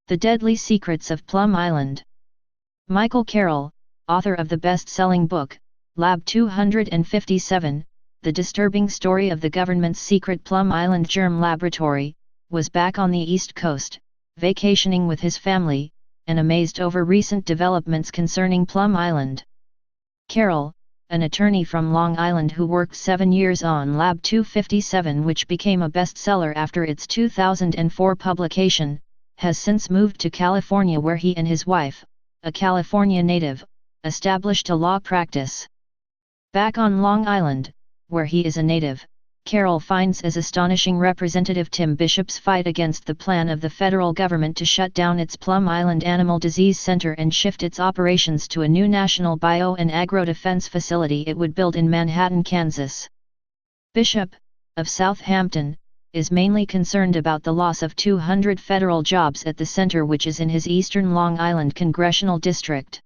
The Deadly Secrets of Plum Island. Michael Carroll, author of the best-selling book, Lab 257, The Disturbing Story of the Government's Secret Plum Island Germ Laboratory, was back on the East Coast, vacationing with his family, and amazed over recent developments concerning Plum Island. Carroll, an attorney from Long Island who worked 7 years on Lab 257, which became a bestseller after its 2004 publication, has since moved to California, where he and his wife, a California native, established a law practice. Back on Long Island, where he is a native, Carroll finds as astonishing Representative Tim Bishop's fight against the plan of the federal government to shut down its Plum Island Animal Disease Center and shift its operations to a new national bio and agro-defense facility it would build in Manhattan, Kansas. Bishop, of Southampton, is mainly concerned about the loss of 200 federal jobs at the center, which is in his eastern Long Island congressional district.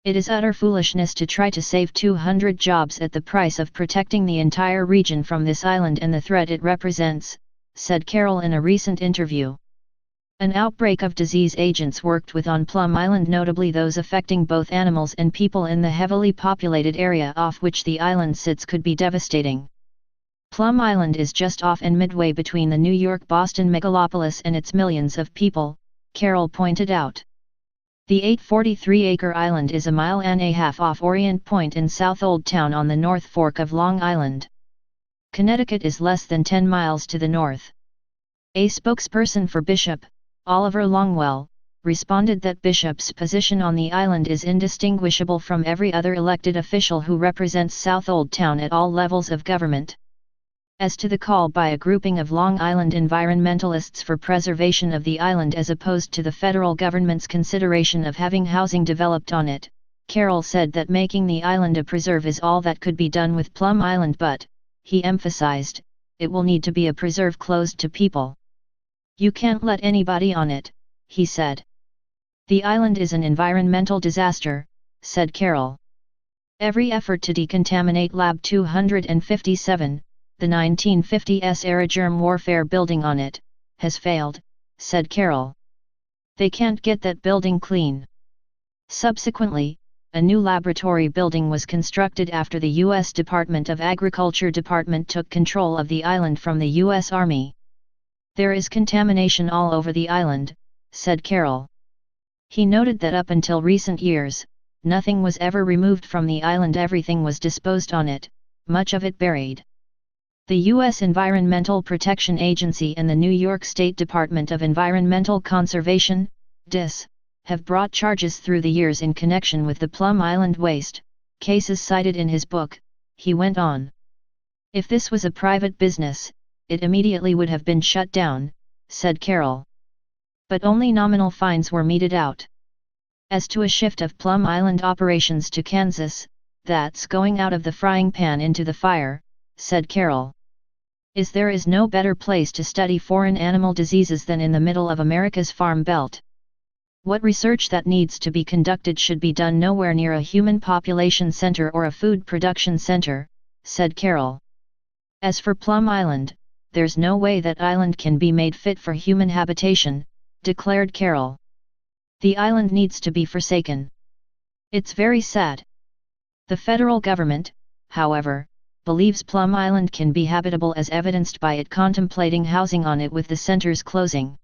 It is utter foolishness to try to save 200 jobs at the price of protecting the entire region from this island and the threat it represents, said Carroll in a recent interview. An outbreak of disease agents worked with on Plum Island, notably those affecting both animals and people in the heavily populated area off which the island sits, could be devastating. Plum Island is just off and midway between the New York-Boston megalopolis and its millions of people, Carroll pointed out. The 843-acre island is a mile and a half off Orient Point in South Old Town on the North Fork of Long Island. Connecticut is less than 10 miles to the north. A spokesperson for Bishop, Oliver Longwell, responded that Bishop's position on the island is indistinguishable from every other elected official who represents South Old Town at all levels of government. As to the call by a grouping of Long Island environmentalists for preservation of the island as opposed to the federal government's consideration of having housing developed on it, Carroll said that making the island a preserve is all that could be done with Plum Island, but, he emphasized, it will need to be a preserve closed to people. You can't let anybody on it, he said. The island is an environmental disaster, said Carroll. Every effort to decontaminate Lab 257, the 1950s-era germ warfare building on it, has failed, said Carroll. They can't get that building clean. Subsequently, a new laboratory building was constructed after the U.S. Department of Agriculture department took control of the island from the U.S. Army. There is contamination all over the island, said Carroll. He noted that up until recent years, nothing was ever removed from the island. Everything was disposed on it, much of it buried. The U.S. Environmental Protection Agency and the New York State Department of Environmental Conservation, DIS, have brought charges through the years in connection with the Plum Island waste, cases cited in his book, he went on. If this was a private business, it immediately would have been shut down, said Carroll. But only nominal fines were meted out. As to a shift of Plum Island operations to Kansas, that's going out of the frying pan into the fire, said Carroll. There is no better place to study foreign animal diseases than in the middle of America's farm belt. What research that needs to be conducted should be done nowhere near a human population center or a food production center, said Carroll. As for Plum Island, there's no way that island can be made fit for human habitation, declared Carroll. The island needs to be forsaken. It's very sad. The federal government, however, believes Plum Island can be habitable, as evidenced by it contemplating housing on it with the center's closing.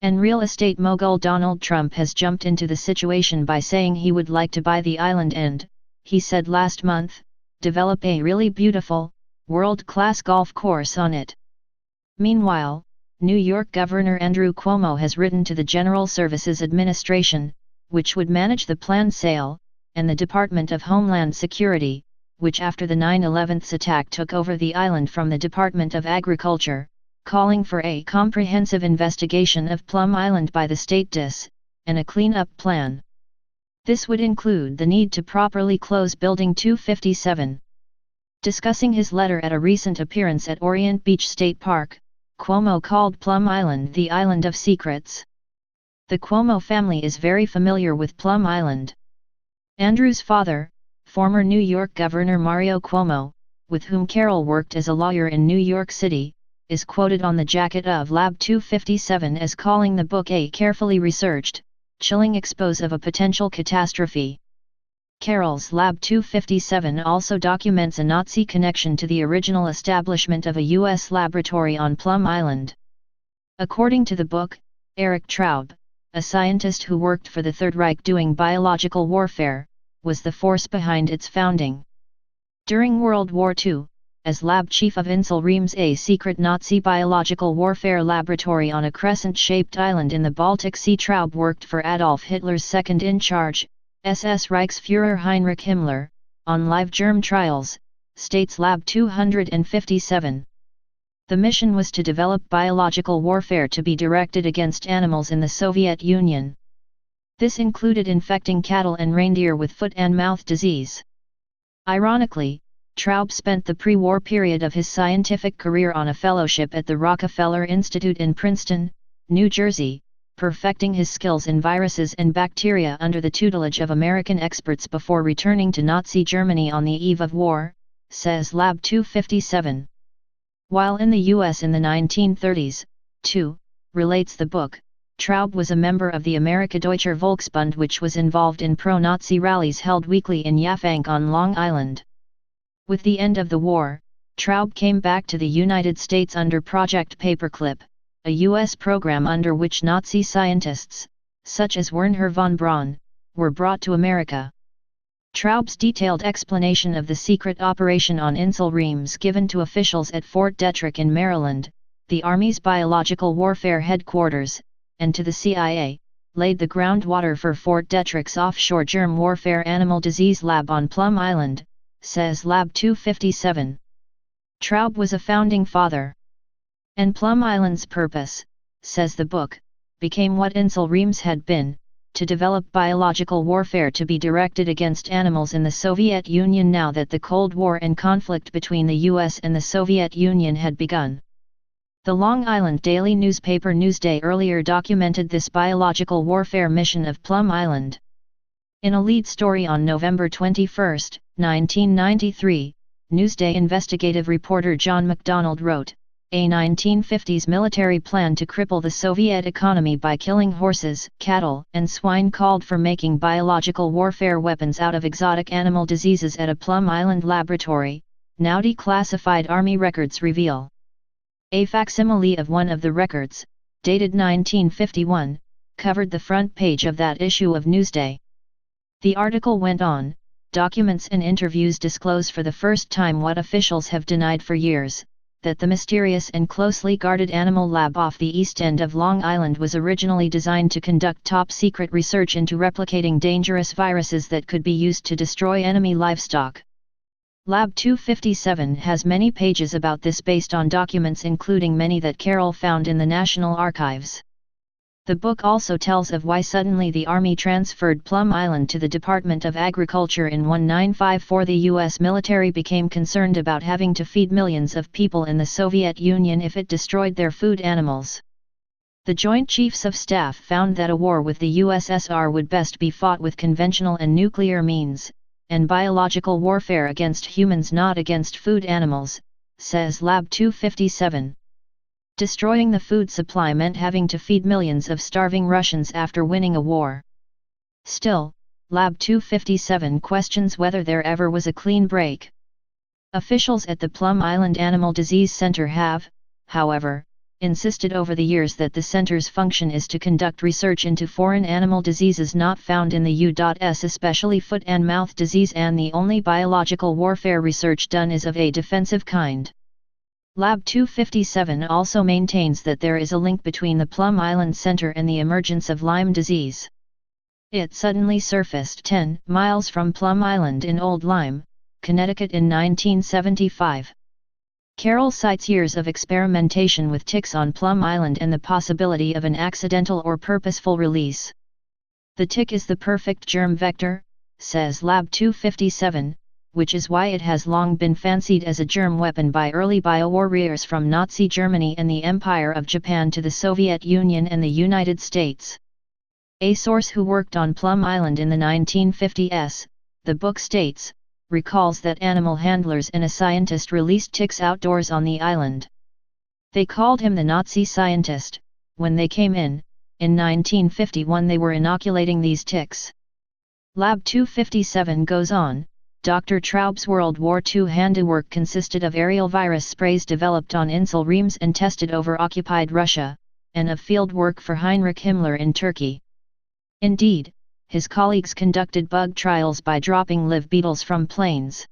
And real estate mogul Donald Trump has jumped into the situation by saying he would like to buy the island and, he said last month, develop a really beautiful, world-class golf course on it. Meanwhile, New York Governor Andrew Cuomo has written to the General Services Administration, which would manage the planned sale, and the Department of Homeland Security, which after the 9/11 attack took over the island from the Department of Agriculture, calling for a comprehensive investigation of Plum Island by the state DIS, and a clean-up plan. This would include the need to properly close Building 257. Discussing his letter at a recent appearance at Orient Beach State Park, Cuomo called Plum Island the Island of Secrets. The Cuomo family is very familiar with Plum Island. Andrew's father, former New York Governor Mario Cuomo, with whom Carroll worked as a lawyer in New York City, is quoted on the jacket of Lab 257 as calling the book a carefully researched, chilling expose of a potential catastrophe. Carroll's Lab 257 also documents a Nazi connection to the original establishment of a U.S. laboratory on Plum Island. According to the book, Erich Traub, a scientist who worked for the Third Reich doing biological warfare, was the force behind its founding. During World War II, as lab chief of Insel Reims, a secret Nazi biological warfare laboratory on a crescent-shaped island in the Baltic Sea, Traub worked for Adolf Hitler's second-in-charge, SS Reichsfuhrer Heinrich Himmler, on live germ trials, states Lab 257. The mission was to develop biological warfare to be directed against animals in the Soviet Union. This included infecting cattle and reindeer with foot and mouth disease. Ironically, Traub spent the pre-war period of his scientific career on a fellowship at the Rockefeller Institute in Princeton, New Jersey, perfecting his skills in viruses and bacteria under the tutelage of American experts before returning to Nazi Germany on the eve of war, says Lab 257. While in the U.S. in the 1930s, too, relates the book, Traub was a member of the Amerika-Deutscher Volksbund, which was involved in pro-Nazi rallies held weekly in Yaphank on Long Island. With the end of the war, Traub came back to the United States under Project Paperclip, a U.S. program under which Nazi scientists, such as Wernher von Braun, were brought to America. Traub's detailed explanation of the secret operation on Insel Reims given to officials at Fort Detrick in Maryland, the Army's biological warfare headquarters, and to the CIA, laid the groundwater for Fort Detrick's offshore germ warfare animal disease lab on Plum Island, says Lab 257. Traub was a founding father. And Plum Island's purpose, says the book, became what Insel Reims had been, to develop biological warfare to be directed against animals in the Soviet Union now that the Cold War and conflict between the US and the Soviet Union had begun. The Long Island daily newspaper Newsday earlier documented this biological warfare mission of Plum Island. In a lead story on November 21, 1993, Newsday investigative reporter John MacDonald wrote, "A 1950s military plan to cripple the Soviet economy by killing horses, cattle, and swine called for making biological warfare weapons out of exotic animal diseases at a Plum Island laboratory," now declassified Army records reveal. A facsimile of one of the records, dated 1951, covered the front page of that issue of Newsday. The article went on, "Documents and interviews disclose for the first time what officials have denied for years, that the mysterious and closely guarded animal lab off the east end of Long Island was originally designed to conduct top-secret research into replicating dangerous viruses that could be used to destroy enemy livestock." Lab 257 has many pages about this based on documents including many that Carroll found in the National Archives. The book also tells of why suddenly the Army transferred Plum Island to the Department of Agriculture in 1954. The U.S. military became concerned about having to feed millions of people in the Soviet Union if it destroyed their food animals. The Joint Chiefs of Staff found that a war with the USSR would best be fought with conventional and nuclear means, and biological warfare against humans, not against food animals, says Lab 257. Destroying the food supply meant having to feed millions of starving Russians after winning a war. Still, Lab 257 questions whether there ever was a clean break. Officials at the Plum Island Animal Disease Center have, however, insisted over the years that the center's function is to conduct research into foreign animal diseases not found in the U.S., especially foot and mouth disease, and the only biological warfare research done is of a defensive kind. Lab 257 also maintains that there is a link between the Plum Island Center and the emergence of Lyme disease. It suddenly surfaced 10 miles from Plum Island in Old Lyme, Connecticut in 1975. Carroll cites years of experimentation with ticks on Plum Island and the possibility of an accidental or purposeful release. The tick is the perfect germ vector, says Lab 257, which is why it has long been fancied as a germ weapon by early biowarriors from Nazi Germany and the Empire of Japan to the Soviet Union and the United States. A source who worked on Plum Island in the 1950s, the book states, recalls that animal handlers and a scientist released ticks outdoors on the island. They called him the Nazi scientist. When they came in 1951 they were inoculating these ticks. Lab 257 goes on, Dr. Traub's World War II handiwork consisted of aerial virus sprays developed on Insel Reims and tested over occupied Russia, and of field work for Heinrich Himmler in Turkey. Indeed, his colleagues conducted bug trials by dropping live beetles from planes.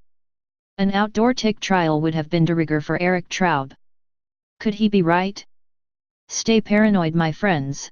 An outdoor tick trial would have been de rigueur for Erich Traub. Could he be right? Stay paranoid, my friends.